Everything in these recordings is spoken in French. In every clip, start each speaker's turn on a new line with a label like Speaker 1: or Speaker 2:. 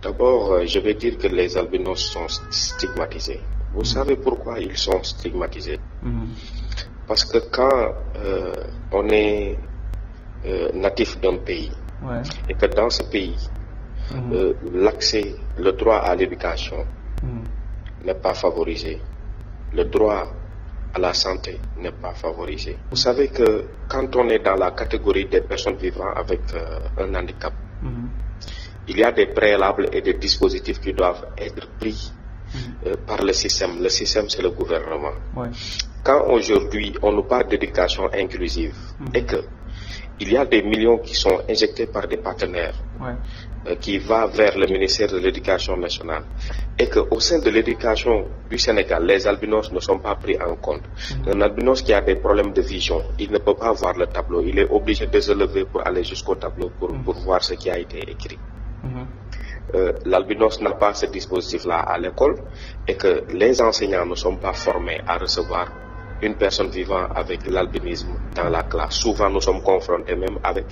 Speaker 1: D'abord, je vais dire que les albinos sont stigmatisés. Vous savez pourquoi ils sont stigmatisés? Parce que quand on est natif d'un pays et que dans ce pays, l'accès, le droit à l'éducation n'est pas favorisé, le droit à la santé n'est pas favorisé. Vous savez que quand on est dans la catégorie des personnes vivant avec un handicap, il y a des préalables et des dispositifs qui doivent être pris par le système. Le système, c'est le gouvernement. Quand aujourd'hui on nous parle d'éducation inclusive et que il y a des millions qui sont injectés par des partenaires qui va vers le ministère de l'Éducation nationale et qu'au sein de l'éducation du Sénégal, les albinos ne sont pas pris en compte. Un albinos qui a des problèmes de vision, il ne peut pas voir le tableau, il est obligé de se lever pour aller jusqu'au tableau pour voir ce qui a été écrit. L'albinos n'a pas ce dispositif-là à l'école et que les enseignants ne sont pas formés à recevoir une personne vivant avec l'albinisme dans la classe. Souvent, nous sommes confrontés même avec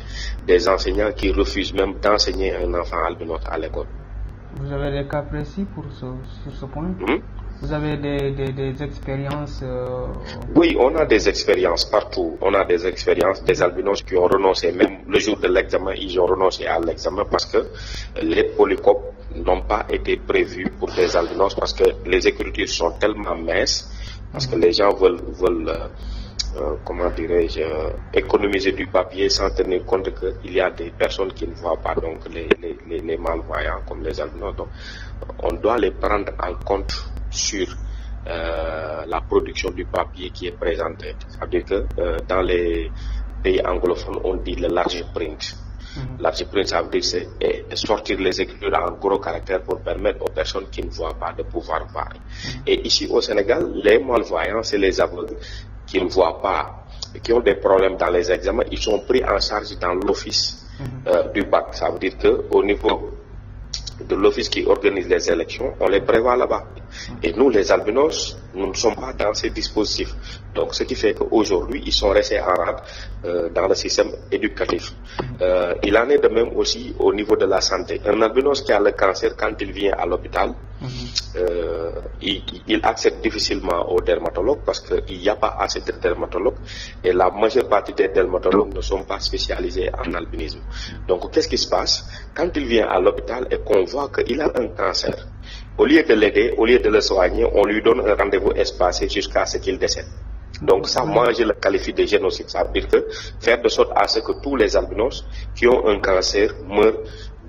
Speaker 1: des enseignants qui refusent même d'enseigner un enfant albinos à l'école.
Speaker 2: Vous avez des cas précis sur ce point? Vous avez des expériences
Speaker 1: Oui, on a des expériences partout. On a des expériences des albinos qui ont renoncé, même le jour de l'examen, ils ont renoncé à l'examen parce que les polycopes n'ont pas été prévus pour des albinos parce que les écritures sont tellement minces, parce que les gens veulent comment dirais-je, économiser du papier sans tenir compte qu'il y a des personnes qui ne voient pas, donc les malvoyants comme les albinos. Donc, on doit les prendre en compte sur la production du papier qui est présenté. C'est-à-dire que dans les pays anglophones, on dit le large print. Large print, ça veut dire c'est sortir les écritures en gros caractères pour permettre aux personnes qui ne voient pas de pouvoir voir. Et ici au Sénégal, les malvoyants, c'est les aveugles qui ne voient pas, qui ont des problèmes dans les examens, ils sont pris en charge dans l'office du bac. Ça veut dire qu'au niveau de l'office qui organise les élections, on les prévoit là-bas. Et nous, les albinos, nous ne sommes pas dans ces dispositifs. Donc, ce qui fait qu'aujourd'hui, ils sont restés en rade dans le système éducatif. Il en est de même aussi au niveau de la santé. Un albinos qui a le cancer, quand il vient à l'hôpital, il accède difficilement au dermatologue parce qu'il n'y a pas assez de dermatologues et la majeure partie des dermatologues ne sont pas spécialisés en albinisme. Donc, qu'est-ce qui se passe? Quand il vient à l'hôpital et qu'on voit qu'il a un cancer, au lieu de l'aider, au lieu de le soigner, on lui donne un rendez-vous espacé jusqu'à ce qu'il décède. Donc ça, moi, je le qualifie de génocide. Ça veut dire que faire de sorte à ce que tous les albinos qui ont un cancer meurent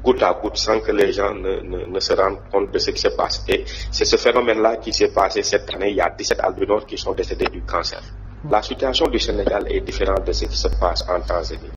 Speaker 1: goutte à goutte sans que les gens ne se rendent compte de ce qui se passe. Et c'est ce phénomène-là qui s'est passé cette année. Il y a 17 albinos qui sont décédés du cancer. La situation du Sénégal est différente de ce qui se passe en Tanzanie.